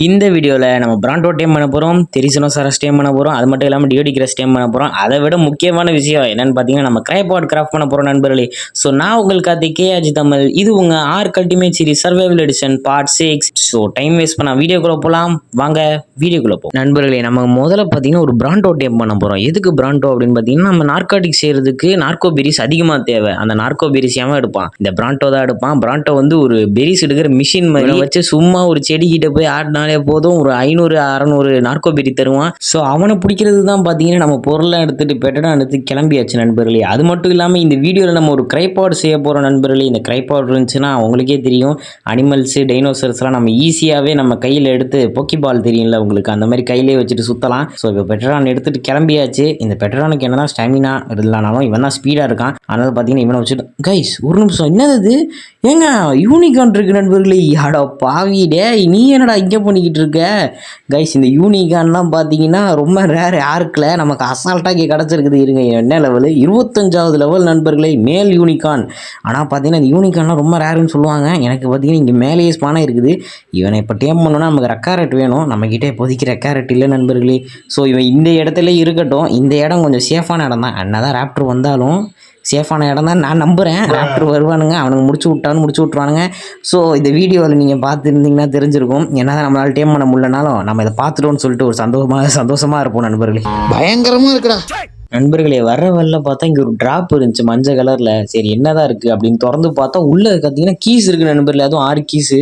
இந்த வீடியோவில் நம்ம பிராண்டோ டேம் பண்ண போகிறோம், தெரிசனோசாரஸ் டேம் பண்ண போகிறோம், அது மட்டும் இல்லாமல் டியோடிகிராஸ் டேம் பண்ண போகிறோம். அதை விட முக்கியமான விஷயம் என்னன்னு பார்த்தீங்கன்னா நம்ம கிரைபாட் கிராஃப்ட் பண்ண போகிறோம் நண்பர்களே. ஸோ நான் உங்களுக்கு கேஆர்ஜி தமிழ், இது உங்கள் Ark ultimate series survival edition part 6. So time waste பண்ண வீடியோக்குள்ளே போகலாம் வாங்க. வீடியோக்குள்ளே போகும் நண்பர்களே. நம்ம முதல்ல பார்த்தீங்கன்னா ஒரு பிராண்டோ டேம் பண்ண போகிறோம். எதுக்கு பிராண்டோ அப்படின்னு பார்த்தீங்கன்னா நம்ம நார்காட்டிக் செய்கிறதுக்கு நார்கோ பெரிஸ் அதிகமாக தேவை. அந்த நார்கோ பெரிஸ் எவன் எடுப்பான்? இந்த பிராண்டோ தான் எடுப்பான். பிராண்டோ வந்து ஒரு பெரிஸ் எடுக்கிற மிஷின் மாதிரி வச்சு சும்மா ஒரு செடி கிட்ட போய் ஆடினா போதும் ஒரு 500-600 நார்கோபெரி தருவான். ஸோ அவனை பிடிக்கிறது தான் பார்த்தீங்கன்னா நம்ம பொருளை எடுத்துட்டு பெட்டடாக எடுத்து கிளம்பியாச்சு நண்பர்களே. அது மட்டும் இல்லாமல் இந்த வீடியோவில் நம்ம ஒரு கிரைபாட் செய்ய போகிறோம் நண்பர்களே. இந்த கிரைபாட் இருந்துச்சுன்னா உங்களுக்கே தெரியும், அனிமல்ஸு டைனோசர்ஸ்லாம் நம்ம ஈஸியாகவே நம்ம கையில் எடுத்து பொக்கி பால் தெரியும்ல உங்களுக்கு, அந்த மாதிரி கையிலே வச்சுட்டு சுற்றலாம். ஸோ இப்போ பெட்டரான் எடுத்துகிட்டு கிளம்பியாச்சு. இந்த பெட்டரானுக்கு என்னதான் ஸ்டாமினா இல்லைனாலும் இவன் தான் ஸ்பீடாக இருக்கான். அதனால் பார்த்தீங்கன்னா இவனை வச்சுட்டு கைஸ் ஒரு நிமிஷம், என்னது ஏங்க யூனிகான் இருக்கு நண்பர்களே. யாடா பாவிடே, நீ என்னடா இங்கே பண்ணிக்கிட்டு இருக்க கைஸ்? இந்த யூனிகான்லாம் பார்த்தீங்கன்னா ரொம்ப ரேர், யாருக்குல நமக்கு அசால்ட்டாக கிடச்சிருக்குது. இருங்க என்ன லெவலு, 25வது லெவல் நண்பர்களே, மேல் யூனிகான். ஆனால் பார்த்தீங்கன்னா இந்த யூனிகான்லாம் ரொம்ப ரேருன்னு சொல்லுவாங்க. எனக்கு பார்த்தீங்கன்னா இங்கே மேலேயே ஸ்பானாக இருக்குது. இவனை இப்போ டேம் பண்ணோன்னா நமக்கு ரெக்காரட் வேணும். நம்மக்கிட்ட இப்போதைக்கு ரெக்காரட் இல்லை நண்பர்களே. ஸோ இவன் இந்த இடத்துல இருக்கட்டும். இந்த இடம் கொஞ்சம் சேஃபான இடம் தான். என்னதான் ராப்டர் வந்தாலும் சேஃபான இடம் தான் நான் நம்புகிறேன். ராப்டர் வருவானுங்க, அவனுக்கு முடிச்சு விட்ருவானுங்க. ஸோ இந்த வீடியோவில் நீங்கள் பார்த்துருந்தீங்கன்னா தெரிஞ்சிருக்கும். ஏன்னா நம்மளால் டேம் பண்ண முடியலனாலும் நம்ம இதை பார்த்துட்டோன்னு சொல்லிட்டு ஒரு சந்தோஷமாக இருப்போம் நண்பர்களே. பயங்கரமாக இருக்குடா நண்பர்களே. வரல பார்த்தா இங்கே ஒரு டிராப் இருந்துச்சு மஞ்சள் கலரில். சரி என்னதான் இருக்குது அப்படின்னு திறந்து பார்த்தா உள்ளே பார்த்தீங்கன்னா கீஸ் இருக்குது நண்பர்களே. அதுவும் 6 கீஸு.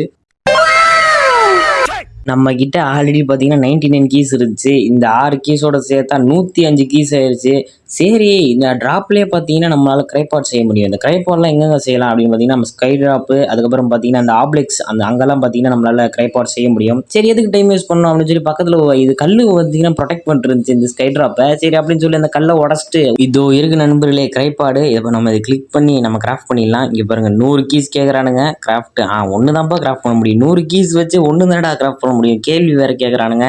நம்ம கிட்ட ஆல்ரெடி பார்த்தீங்கன்னா 99 கீஸ் இருந்துச்சு. இந்த 6 கீஸோட சேர்த்தா 105 கீஸ் ஆயிடுச்சு. சரி இந்த ட்ராப்லேயே பார்த்தீங்கன்னா நம்மளால் கிரைபாட் செய்ய முடியும். இந்த கிரைபாட்லாம் எங்கெங்கே செய்யலாம் அப்படின்னு பார்த்தீங்கன்னா நம்ம ஸ்கை ட்ராப்பு, அதுக்கப்புறம் பார்த்தீங்கன்னா அந்த ஆப்ளெக்ஸ், அந்த அங்கெல்லாம் பார்த்தீங்கன்னா நம்மளால் கிரைபாட் செய்ய முடியும். சரி எதுக்கு டைம் வேஸ்ட் பண்ணணும் அப்படின்னு சொல்லி பக்கத்தில் இது கல் பார்த்தீங்கன்னா ப்ரொடெக்ட் பண்ணிருந்துச்சு இந்த ஸ்கை ட்ராப்பை. சரி அப்படின்னு சொல்லி அந்த கல்லை உடச்சிட்டு இதோ இருக்கு நண்பர்களே கிரைபாடு. இப்போ நம்ம இதை கிளிக் பண்ணி நம்ம கிராஃப்ட் பண்ணிடலாம். இங்கே பாருங்க 100 கீஸ் கேட்குறானுங்க. கிராஃப்ட் ஒன்று தான்ப்பா கிராஃப்ட் பண்ண முடியும். 100 கீஸ் வச்சு ஒன்று தானடா கிராஃப்ட் பண்ண முடியும்? கேள்வி வேறு கேட்குறானுங்க.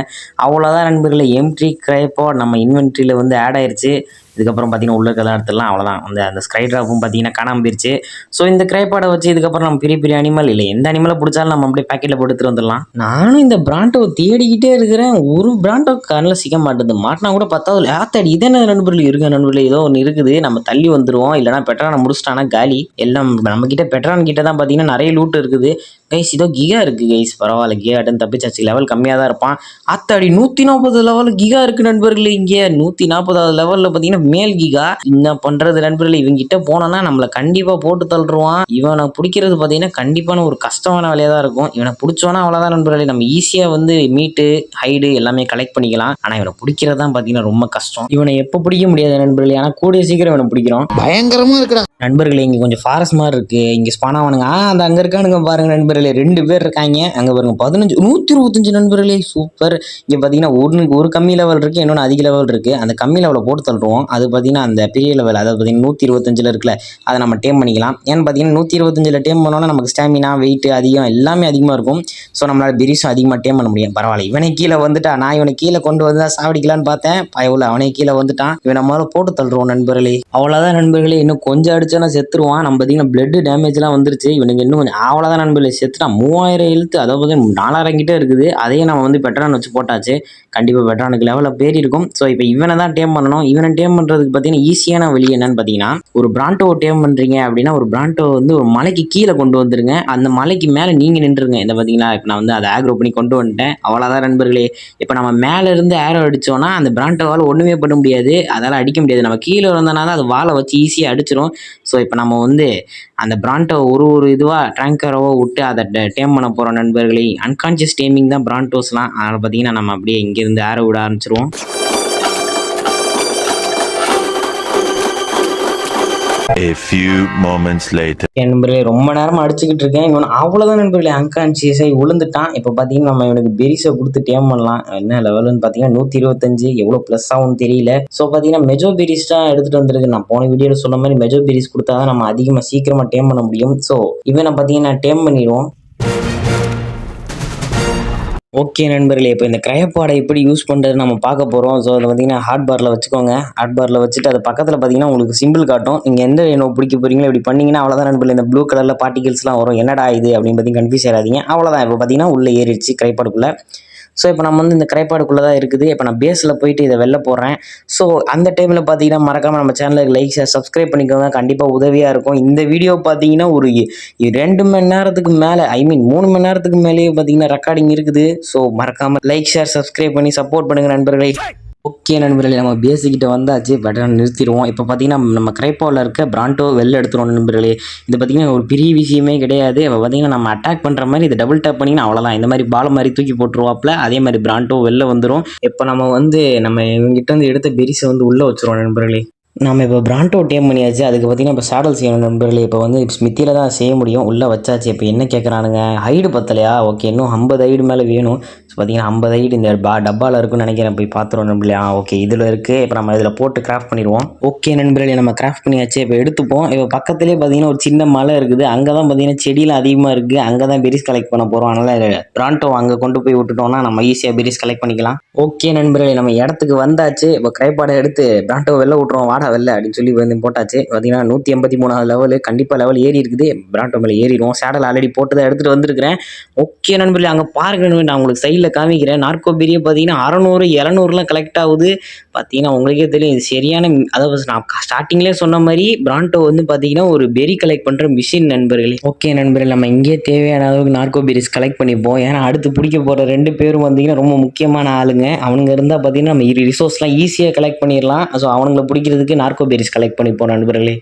அவ்வளோதான் நண்பர்களே, எம்ட்ரி கிரைபாட் நம்ம இன்வென்ட்ரியில் வந்து ஆட் ஆயிடுச்சு. இதுக்கப்புறம் பார்த்தீங்கன்னா உள்ள இருக்கிற இடத்துலாம் அவ்வளோதான். அந்த ஸ்கை ட்ராப்பும் பார்த்தீங்கன்னா காணாமல் போயிடுச்சு. ஸோ இந்த கிரைபாடை வச்சு இதுக்கப்புறம் நம்ம பெரிய அனிமல் இல்லை எந்த அனிமலை பிடிச்சாலும் நம்ம அப்படியே பேக்கெட்டில் போட்டு எடுத்துகிட்டு வந்துடலாம். நானும் இந்த பிராண்டோவை தேடிக்கிட்டே இருக்கிறேன். ஒரு பிராண்டோ கண்ணில் சிக்க மாட்டேது. மாட்டினா கூட 10வது ஆத்தாடி இது என்ன நண்பர்கள் இருக்க நண்பர்கள், ஏதோ ஒன்று இருக்குது, நம்ம தள்ளி வந்துடுவோம். இல்லைனா பெட்ரானை முடிச்சிட்டானா காலி எல்லாம். நம்மக்கிட்ட பெட்ரான் கிட்ட தான் பார்த்தீங்கன்னா நிறைய லூட் இருக்குது கைஸ். இதோ கிகா இருக்குது கைஸ், பரவாயில்ல, கிகா ஆட்டன் தப்பிச்சாச்சு. லெவல் கம்மியாக தான் இருப்பான். அத்தாடி 140 லெவல் கிகா இருக்குது நண்பர்களே. இங்கே 140வது லெவலில் பார்த்தீங்கன்னா மேல் கிகா. என்ன பண்ணுறது நண்பர்களே, இவங்கிட்ட போனோன்னா நம்மளை கண்டிப்பாக போட்டு தள்ளுருவான். இவனை பிடிக்கிறது பார்த்தீங்கன்னா கண்டிப்பான ஒரு கஷ்டமான வேலையாக தான் இருக்கும். இவனை பிடிச்சோன்னா அவ்வளோதான் நண்பர்களே, நம்ம ஈஸியாக வந்து மீட்டு ஹைடு எல்லாமே கலெக்ட் பண்ணிக்கலாம். ஆனால் இவனை பிடிக்கிறது தான் பார்த்தீங்கன்னா ரொம்ப கஷ்டம். இவனை எப்போ பிடிக்க முடியாது நண்பர்களே, ஆனால் கூடிய சீக்கிரம் இவனை பிடிக்கிறோம். பயங்கரமாக இருக்குடா நண்பர்களே. இங்கே கொஞ்சம் ஃபாரஸ்ட் மாதிரி இருக்குது. இங்கே ஸ்பானாவானுங்க. அந்த அங்கே இருக்கானுங்க பாருங்க நண்பர்களே, 2 பேர் இருக்காங்க. அங்கே பாருங்க 125 நண்பர்களே, சூப்பர். இங்கே பார்த்தீங்கன்னா ஒரு கம்மி லெவல் இருக்குது, இன்னொன்று அதிக லெவல் இருக்குது. அந்த கம்மி லெவலில் போட்டு தள்ளுவோம். அது பார்த்தீங்கன்னா அந்த பெரிய லெவல், அதாவது பார்த்தீங்கன்னா 125 இருக்குல்ல, அதை நம்ம டேம் பண்ணிக்கலாம். ஏன்னு பார்த்தீங்கன்னா 125 டேம் பண்ணோன்னா நமக்கு ஸ்டாமினா வெயிட் அதிகம் எல்லாமே அதிகமாக இருக்கும். ஸோ நம்மளால் பெரிஸும் அதிகமாக டேம் பண்ண முடியும். பரவாயில்ல, இவனை கீழே வந்துட்டா. நான் இவனை கீழே கொண்டு வந்து சாவடிக்கலான்னு பார்த்தேன். பயவுல அவனே கீழே வந்துட்டான். இவன் நம்மளால போட்டு தள்ளுறோம் நண்பர்களே. அவ்வளோதான் நண்பர்களே, இன்னும் கொஞ்சம் அடிச்சோன்னா செத்துருவான். நம்ம பார்த்தீங்கன்னா பிளட் டேமேஜ்லாம் வந்துருச்சு. இவனுக்கு இன்னும் கொஞ்சம் அவ்வளோதான் நண்பர்களே, செத்துட்டான். 3000 எழுத்து, அதாவது 4000 கிட்டே இருக்குது. அதையே நம்ம வந்து பெட்ரான் வச்சு போட்டாச்சு. கண்டிப்பாக பெட்ரானுக்கு லெவலில் பேரி இருக்கும். ஸோ இப்போ இவனை தான் டேம் பண்ணணும். இவனை டேம் பண்ணுறதுக்கு பார்த்தீங்கன்னா ஈஸியான வழி என்னன்னு பார்த்தீங்கன்னா, ஒரு பிராண்டோ டேம் பண்ணுறீங்க அப்படின்னா ஒரு பிராண்டோ வந்து ஒரு மலைக்கு கீழே கொண்டு வந்துருங்க. அந்த மலைக்கு மேலே நீங்கள் நின்றுருங்க. இந்த பார்த்தீங்களா, இப்போ நான் வந்து அதை ஆக்ரோ பண்ணி கொண்டு வந்துட்டேன். அவ்வளோதான் நண்பர்களே. இப்போ நம்ம மேலே இருந்து ஏரோ அடித்தோன்னா அந்த பிராண்டோவால் ஒன்றுமே பண்ண முடியாது, அதால் அடிக்க முடியாது. நம்ம கீழே இருந்தோன்னா தான் அது வாழை வச்சு ஈஸியாக அடிச்சிடும். ஸோ இப்போ நம்ம வந்து அந்த பிராண்டோ ஒரு இதுவாக ட்ராங்கரோவோ விட்டு அதை டேம் பண்ண போகிறோம் நண்பர்களே. அன்கான்ஷியஸ் டேமிங் தான் பிராண்டோஸ்லாம். அதனால் பார்த்தீங்கன்னா நம்ம அப்படியே இங்கேருந்து ஏரோ விட ஆரம்பிச்சிருவோம். A few moments later. நண்பர்களே ரொம்ப நேரமாக அடிச்சுக்கிட்டு இருக்கேன். இவன் அவ்வளோதான் நண்பர்களே, அன்கான்ஷியஸாக விழுந்துட்டான். இப்போ பார்த்தீங்கன்னா நம்ம இவனுக்கு பெரிஸை கொடுத்து டேம் பண்ணலாம். என்ன லெவலுன்னு பார்த்தீங்கன்னா 125, எவ்வளோ ப்ளஸ் ஆகும்னு தெரியல. ஸோ பார்த்தீங்கன்னா மெஜோ பெரிஸ் தான் எடுத்துகிட்டு வந்திருக்கு. நான் போன வீடியோவில் சொன்ன மாதிரி மெஜோ பெரிஸ் கொடுத்தா தான் நம்ம அதிகமாக சீக்கிரமாக டேம் பண்ண முடியும். ஸோ இவனை பார்த்தீங்கன்னா டேம் பண்ணிடுவோம். ஓகே நண்பர்களே, இப்போ இந்த கிரைபாடை எப்படி யூஸ் பண்ணுறது நம்ம பார்க்க போகிறோம். ஸோ அதை பார்த்தீங்கன்னா ஹாட் பாரில் வச்சுக்கோங்க. ஹாட் பாரில் வச்சுட்டு அது பக்கத்தில் பார்த்தீங்கன்னா உங்களுக்கு சிம்பிள் காட்டும். நீங்கள் எந்த என்ன பிடிக்க போகிறீங்களோ இப்படி பண்ணிங்கன்னா அவ்வளோதான் நண்பர்களே. இந்த ப்ளூ கலரில் பார்ட்டிகல்ஸ்லாம் வரும். என்னடா இது அப்படின்னு பார்த்தீங்கன்னா கன்ஃபியூஸ் ஆகாதீங்க. அவ்வளோதான். இப்போ பார்த்தீங்கன்னா உள்ளே ஏறிடுச்சு கிரைபாடுக்குள்ளே. ஸோ இப்போ நம்ம வந்து இந்த கிரைப்பாடுக்குள்ளே தான் இருக்குது. இப்போ நான் பேஸில் போயிட்டு இதை வெளில போடுறேன். ஸோ அந்த டைமில் பார்த்தீங்கன்னா மறக்காமல் நம்ம சேனலுக்கு லைக் ஷேர் சப்ஸ்கிரைப் பண்ணிக்கோங்க. கண்டிப்பாக உதவியாக இருக்கும். இந்த வீடியோ பார்த்தீங்கன்னா ஒரு 2 மணி நேரத்துக்கு மேலே 3 மணி நேரத்துக்கு மேலேயே பார்த்தீங்கன்னா ரெக்கார்டிங் இருக்குது. ஸோ மறக்காமல் லைக் ஷேர் சப்ஸ்கிரைப் பண்ணி சப்போர்ட் பண்ணுங்கள் நண்பர்களே. ஓகே நண்பர்களே, நம்ம பேசிக்கிட்ட வந்தாச்சு. பட் நிறுத்திடுவோம். இப்போ பார்த்தீங்கன்னா நம்ம கிரைப்பாவில் இருக்க பிராண்டோ வெளில எடுத்துருவோம் நண்பர்களே. இது பார்த்தீங்கன்னா ஒரு பெரிய விஷயமே கிடையாது. இப்போ பார்த்தீங்கன்னா நம்ம அட்டாக் பண்ணுற மாதிரி இது டபுள் டேப் பண்ணிங்கன்னா அவ்வளோதான். இந்த மாதிரி பால் மாதிரி தூக்கி போட்டுருவாப்பில். அதே மாதிரி பிராண்டோ வெளில வந்துடும். இப்போ நம்ம இவங்ககிட்ட வந்து எடுத்த பெரிஸை வந்து உள்ளே வச்சுருவோம் நண்பர்களே. நம்ம இப்போ பிராண்டோ டேம் பண்ணியாச்சு. அதுக்கு பார்த்தீங்கன்னா இப்போ சேடல் செய்யணும் நண்பர்களே. இப்போ வந்து ஸ்மித்தியில் தான் செய்ய முடியும். உள்ளே வச்சாச்சு. இப்போ என்ன கேட்குறானுங்க, ஹைடு பத்தலையா? ஓகே, இன்னும் 50 ஹைடு மேலே வேணும். ஸோ பார்த்தீங்கன்னா 50 ஹைடு இந்த டப்பாவில் இருக்குன்னு நினைக்கிறேன். போய் பார்த்துருவோம் நண்பர்களே. ஓகே, இதில் இருக்குது. இப்போ நம்ம இதில் போட்டு கிராஃப்ட் பண்ணிடுவோம். ஓகே நண்பர்களே, நம்ம கிராஃப்ட் பண்ணியாச்சு. இப்போ எடுத்துப்போம். இப்போ பக்கத்துலேயே பார்த்தீங்கன்னா ஒரு சின்ன மலை இருக்குது. அங்கே தான் பார்த்தீங்கன்னா செடியெலாம் அதிகமாக இருக்குது. அங்கே தான் பெரிஸ் கலெக்ட் பண்ண போகிறோம். அதனால் பிராண்டோ அங்கே கொண்டு போய் விட்டுட்டோம்னா நம்ம ஈஸியாக பெரிஸ் கலெக்ட் பண்ணிக்கலாம். ஓகே நண்பர்களே, நம்ம இடத்துக்கு வந்தாச்சு. இப்போ கிரைப்பாடை எடுத்து பிராண்டோ வெளில விட்ருவோம். வாடா வெளில அப்படின்னு சொல்லி வந்து போட்டாச்சு. பார்த்தீங்கன்னா 183வது லெவலு. கண்டிப்பாக லெவல் ஏறி இருக்குது. பிராண்டோ மேலே ஏறிடுவோம். சேடல் ஆல்ரெடி போட்டு தான் எடுத்துகிட்டு வந்திருக்கிறேன். ஓகே நண்பர்களே, அங்கே பாருங்க, நான் உங்களுக்கு சைடில் காமிக்கிறேன். நார்கோ பெரிய பார்த்தீங்கன்னா 600 700லாம் கலெக்ட் ஆகுது. பார்த்தீங்கன்னா உங்களுக்கே தெரியும் இது சரியான, அதாவது நான் ஸ்டார்டிங்லேயே சொன்ன மாதிரி பிராண்டோ வந்து பார்த்தீங்கன்னா ஒரு பெரி கலெக்ட் பண்ணுற மிஷின் நண்பர்களே. ஓகே நண்பர்களே, நம்ம இங்கே தேவையான அளவுக்கு நார்கோ பெரிஸ் கலெக்ட் பண்ணிப்போம். ஏன்னா அடுத்து பிடிக்க போகிற 2 பேரும் பார்த்தீங்கன்னா ரொம்ப முக்கியமான ஆளுங்க. அவனுங்க இருந்தால் பார்த்தீங்கன்னா நம்ம ரிசோர்ஸ்லாம் ஈஸியாக கலெக்ட் பண்ணிடலாம். ஸோ அவனுங்களை பிடிக்கிறதுக்கு நார்கோ பெரிஸ் கலெக்ட் பண்ணிப்போம் நண்பர்களே.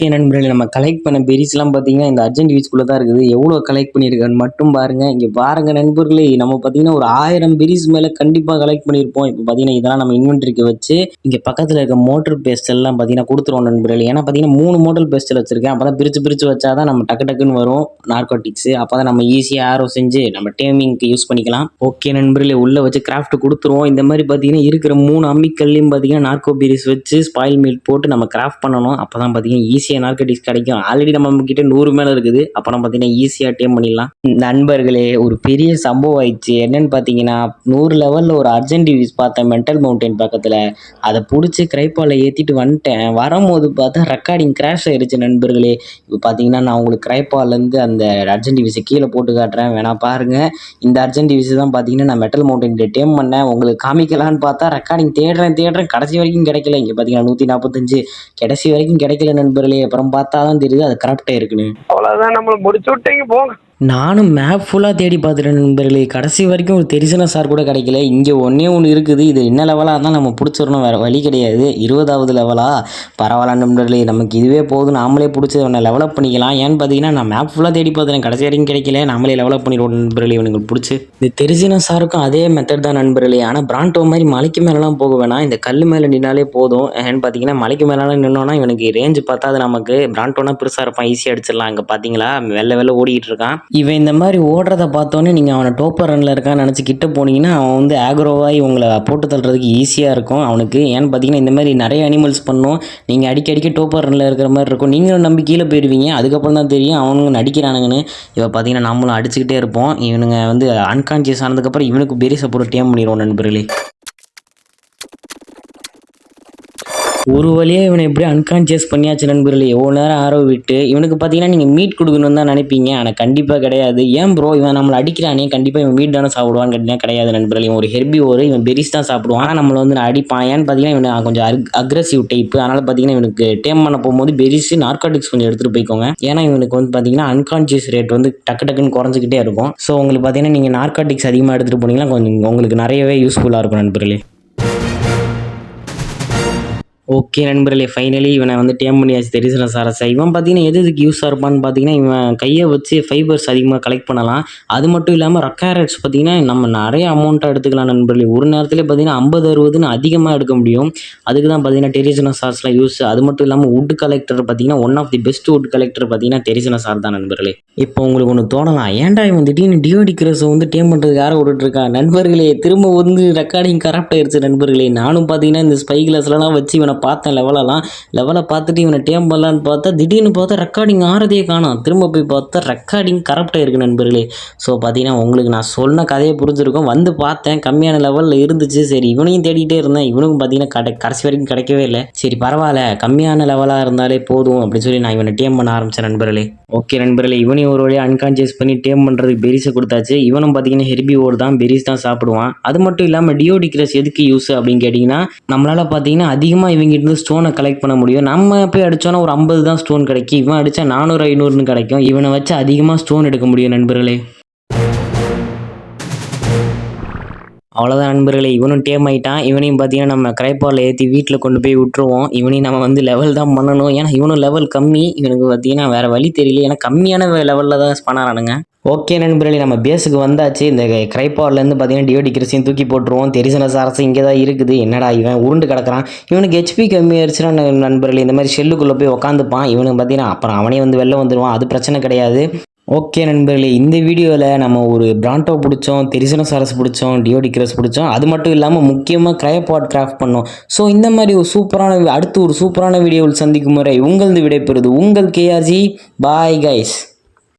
ஓகே நண்பர்களே, நம்ம கலெக்ட் பண்ண பெரிஸ்லாம் பார்த்தீங்கன்னா இந்த அர்ஜென்ட் வீச்சுக்குள்ளே தான் இருக்குது. எவ்வளோ கலெக்ட் பண்ணியிருக்கான்னு மட்டும் பாருங்கள். இங்கே பாருங்கள் நண்பர்களே, நம்ம பார்த்தீங்கன்னா ஒரு 1000 பெரிஸ் மேலே கண்டிப்பாக கலெக்ட் பண்ணியிருப்போம். இப்போ பார்த்தீங்கன்னா இதெல்லாம் நம்ம இன்வென்ட்ரிக்கு வச்சு இங்கே பக்கத்தில் இருக்க மோட்டர் பேஸ்டெல்லாம் பார்த்தீங்கன்னா கொடுத்துருவோம் நண்பர்களே. ஏன்னா பார்த்தீங்கன்னா 3 மோட்டர் பேஸ்டல் வச்சுருக்கேன். அப்போ தான் பிரித்து வச்சா தான் நம்ம டக்குன்னு வரும் நார்கோட்டிக்ஸு. அப்போ தான் நம்ம ஈஸியாக ஆரோ செஞ்சு நம்ம டேமிங்க்கு யூஸ் பண்ணிக்கலாம். ஓகே நண்பர்களே, உள்ளே வச்சு கிராஃப்ட் கொடுத்துருவோம். இந்த மாதிரி பார்த்தீங்கன்னா இருக்கிற 3 அம்மிக்கல்லையும் பார்த்தீங்கன்னா நார்கோ பெரிஸ் வச்சு ஸ்பாயில் மீட் போட்டு நம்ம கிராஃப்ட் பண்ணணும். அப்போ தான் பார்த்தீங்கன்னா ஈஸியாக நார்கோட்டிக்ஸ் கிடைக்கும். ஆல்ரெடி நம்ம கிட்ட 100 மேலே இருக்குது. அப்புறம் பார்த்தீங்கன்னா ஈஸியாக டேம் பண்ணிடலாம். நண்பர்களே, ஒரு பெரிய சம்பவம் ஆயிடுச்சு. என்னன்னு பார்த்தீங்கன்னா 100 லெவலில் ஒரு அர்ஜென்ட் வீஸ் பார்த்தேன் மென்டல் மவுண்டைன் பக்கத்தில். அதை பிடிச்சி கிரைப்பாவில் ஏற்றிட்டு வந்துட்டேன். வரும்போது பார்த்தா ரெக்கார்டிங் கிராஷ் ஆயிடுச்சு நண்பர்களே. இப்போ பார்த்தீங்கன்னா நான் உங்களுக்கு கிரைப்பாலேருந்து அந்த அர்ஜென்ட் வீஸை கீழே போட்டு காட்டுறேன், வேணா பாருங்கள். இந்த அர்ஜென்ட் வீஸ் தான் பார்த்தீங்கன்னா நான் மெட்டல் மவுண்டைன் டேம் பண்ணேன். உங்களுக்கு காமிக்கலான்னு பார்த்தா ரெக்கார்டிங் தேடுறேன் கடைசி வரைக்கும் கிடைக்கல. இங்கே பார்த்தீங்கன்னா 145 கடைசி வரைக்கும் கிடைக்கல நண்பர்களே. அப்புறம் பார்த்தா தான் தெரியுது அது கரெக்டாக இருக்குன்னு. அவ்வளோதான், நம்மளை முடிச்சு விட்டீங்க போங்க. நானும் மேப் ஃபுல்லாக தேடி பார்த்துட்டேன் நண்பர்களே. கடைசி வரைக்கும் ஒரு தெரிசன சார் கூட கிடைக்கல. இங்கே ஒன்று இருக்குது. இது என்ன லெவலாக இருந்தால் நம்ம பிடிச்சிடணும், வேறு வழி கிடையாது. 20வது லெவலா? பரவாயில்ல நண்பர்களே, நமக்கு இதுவே போதும். நாமளே பிடிச்சி ஒன்று லெவலப் பண்ணிக்கலாம். ஏன்னு பார்த்தீங்கன்னா நான் மேப் ஃபுல்லாக தேடி பார்த்துட்டேன், கடைசி வரைக்கும் கிடைக்கல. நாமளே லெவலப் பண்ணிடுவோம் நண்பர்களே. இவனுக்கு பிடிச்சி இது தெரிசின சாருக்கும் அதே மெத்தட் தான் நண்பர்களே. ஆனால் பிராண்டோ மாதிரி மலைக்கு மேலெலாம் போக வேணாம். இந்த கல் மேலே நின்னாலே போதும். ஏன்னு பார்த்தீங்கன்னா மலைக்கு மேலாம் நின்னோன்னா இவனுக்கு ரேஞ்சு பார்த்தாது. நமக்கு பிராண்டோனா பெருசாக இருப்பான், ஈஸியாக அடிச்சிடலாம். அங்கே பார்த்தீங்களா வெள்ளை ஓடிக்கிட்டு இருக்கான். இவன் இந்த மாதிரி ஓடுறத பார்த்தோன்னே நீங்கள் அவனை டோப்பர் ரனில் இருக்கான்னு நினச்சி கிட்ட போனீங்கன்னா அவன் வந்து ஆக்ரோவாகி உங்களை போட்டு தள்ளுறதுக்கு ஈஸியாக இருக்கும் அவனுக்கு. ஏன்னு பார்த்தீங்கன்னா இந்த மாதிரி நிறைய அனிமல்ஸ் பண்ணும். நீங்கள் அடிக்கடிக்கு டோப்பர் ரனில் இருக்கிற மாதிரி இருக்கும். நீங்களும் நம்பி கீழே போயிடுவீங்க. அதுக்கப்புறம் தான் தெரியும் அவனுங்க நடிக்கிறானுங்கன்னு. இப்போ பார்த்தீங்கன்னா நம்மளும் அடிச்சுக்கிட்டே இருப்போம். இவனுங்க வந்து அன்கான்சியஸ் ஆனதுக்கப்புறம் இவனுக்கு பெரிய சப்போர்ட் டேம் பண்ணிடுவோம் நண்பர்களே. ஒரு வழியாக இவனை எப்படி அன்கான்சியஸ் பண்ணியாச்சு நண்பர்களே. எவ்வளோ நேரம் ஆரோ விட்டு இவனுக்கு பார்த்தீங்கன்னா நீங்கள் மீட் கொடுக்கணும்னு தான் நினைப்பீங்க. ஆனால் கண்டிப்பாக கிடையாது. ஏன் ப்ரோ இவன் நம்மளை அடிக்கிறானே, கண்டிப்பாக இவன் மீட் தானே சாப்பிடுவான்னு கேட்டிங்கன்னா கிடையாது நண்பர்களே. இவன் ஒரு ஹெர்பி இவன் பெரிஸ் தான் சாப்பிடுவான். ஆனால் நம்மளை வந்து அடிப்பான். ஏன்னு பார்த்தீங்கன்னா இவன் கொஞ்சம் அக்ரெசிவ் டைப்பு. அதனால் பார்த்தீங்கன்னா இவனுக்கு டேம் பண்ண போகும்போது பெரிஸ் நார்காட்டிக்ஸ் கொஞ்சம் எடுத்துகிட்டு போய்க்கோங்க. ஏன்னா இவனுக்கு வந்து பார்த்தீங்கன்னா அன்கான்சியஸ் ரேட் வந்து டக்குன்னு குறைஞ்சிக்கிட்டே இருக்கும். ஸோ உங்களுக்கு பார்த்தீங்கன்னா நீங்கள் நார்காட்டிக்ஸ் அதிகமாக எடுத்துகிட்டு போனீங்கன்னா கொஞ்சம் உங்களுக்கு நிறையவே யூஸ்ஃபுல்லாக இருக்கும் நண்பர்களே. ஓகே நண்பர்களே, ஃபைனலி இவனை வந்து டேம் பண்ணியாச்சு தெரிசின சாரஸை. இவன் பார்த்தீங்கன்னா எதுக்கு யூஸாக இருப்பான்னு பார்த்தீங்கன்னா இவன் கையை வச்சு ஃபைபர்ஸ் அதிகமாக கலெக்ட் பண்ணலாம். அது மட்டும் இல்லாமல் ரெக்காரட்ஸ் பார்த்தீங்கன்னா நம்ம நிறைய அமௌண்ட்டாக எடுத்துக்கலாம் நண்பர்களே. ஒரு நேரத்தில் பார்த்தீங்கன்னா 50-60ன்னு அதிகமாக எடுக்க முடியும். அதுக்கு தான் பார்த்தீங்கன்னா டெரிசின சார்ஸ்லாம் யூஸ். அது மட்டும் இல்லாமல் வுட் கலெக்டர் பார்த்தீங்கன்னா one of the best wood collector பார்த்தீங்கன்னா டெரிசின சார் தான் நண்பர்களே. இப்போ உங்களுக்கு ஒன்று தோணலாம், ஏன்டா இவன் திடீர்னு டிஓடி கிரஸை வந்து டேம் பண்ணுறதுக்கு யாரை விட்டுட்ருக்கான் நண்பர்களே. திரும்ப வந்து ரெக்கார்டிங் கரெக்ட் ஆயிடுச்சு நண்பர்களே. நானும் பார்த்தீங்கன்னா இந்த ஸ்பை கிளாஸ்லாம் வச்சு இவனை நான் பார்த்தேன் லெவலை பார்த்துட்டு இவனை டேம் பண்ணலான்னு பார்த்தா திடீர்னு பார்த்தா ரெக்கார்டிங் ஆறதே காணோம். திரும்ப போய் பார்த்தா ரெக்கார்டிங் கரப்டாக இருக்குது நண்பர்களே. ஸோ பார்த்தீங்கன்னா உங்களுக்கு நான் சொன்ன கதையை புரிஞ்சிருக்கும். வந்து பார்த்தேன் கம்மியான லெவலில் இருந்துச்சு. சரி இவனையும் தேடிக்கிட்டே இருந்தேன். இவனுக்கும் பார்த்தீங்கன்னா கடைசி வரைக்கும் கிடைக்கவே இல்லை. சரி பரவாயில்ல கம்மியான லெவலாக இருந்தாலே போதும் அப்படின்னு சொல்லி நான் இவனை டேம் பண்ண ஆரம்பித்தேன் நண்பர்களே. ஓகே நண்பர்களே, இவனையும் ஒரு வழியாக அன்கான்சியஸ் பண்ணி டேம் பண்ணுறதுக்கு பெரிஸை கொடுத்தாச்சு. இவனும் பார்த்தீங்கன்னா ஹெர்பிவோர் தான், பெரிஸ் தான் சாப்பிடுவான். அது மட்டும் இல்லாமல் டியோடிக்ரஸ் எதுக்கு யூஸ் அப்படின்னு கேட்டிங்கன்னா, நம்மளால் பார்த்தீங்கன்னா அதிகமாக இவங்கிட்ட ஸ்டோனை கலெக்ட் பண்ண முடியும். நம்ம போய் அடித்தோன்னா ஒரு 50 தான் ஸ்டோன் கிடைக்கும். இவன் அடித்தா 400 500ன்னு கிடைக்கும். இவனை வச்சு அதிகமாக ஸ்டோன் எடுக்க முடியும் நண்பர்களே. அவ்வளோதான் நண்பர்களே, இவனும் டேம் ஆகிட்டான். இவனையும் பார்த்தீங்கன்னா நம்ம கிரைபாலில் ஏற்றி வீட்டில் கொண்டு போய் விட்டுருவோம். இவனையும் நம்ம வந்து லெவல் தான் பண்ணணும். ஏன்னா இவனும் லெவல் கம்மி. இவனுக்கு பார்த்தீங்கன்னா வேறு வழி தெரியல. ஏன்னா கம்மியான லெவலில் தான் பண்ணாரானுங்க. ஓகே நண்பர்களே, நம்ம பேஸுக்கு வந்தாச்சு. இந்த கிரைபார்லேருந்து பார்த்தீங்கன்னா டியோடிக்ரஸையும் தூக்கி போட்டுருவோம். தெரிசனசாரஸ் இங்கே தான் இருக்குது. என்னடா இவன் உருண்டு கிடக்கிறான். இவனுக்கு ஹெச்பி கம்மியாயிருச்சுன்னா நண்பர்களே இந்த மாதிரி ஷெல்லுக்குள்ளே போய் உட்காந்துப்பான். இவனுக்கு பார்த்தீங்கன்னா அப்புறம் அவனே வந்து வெளில வந்துடுவான். அது பிரச்சனை கிடையாது. ஓகே நண்பர்களே, இந்த வீடியோவில் நம்ம ஒரு பிராண்டோ பிடிச்சோம், தெரிசனோசாரஸ் பிடிச்சோம், டியோடிக்ரஸ் பிடிச்சோம். அது மட்டும் இல்லாமல் முக்கியமாக கிரைபாட் கிராஃப்ட் பண்ணோம். ஸோ இந்த மாதிரி ஒரு சூப்பரான அடுத்து ஒரு சூப்பரான வீடியோவில் சந்திக்கும் முறை உங்களது விடைபெறுது உங்கள் கேஆர்ஜி. Bye guys.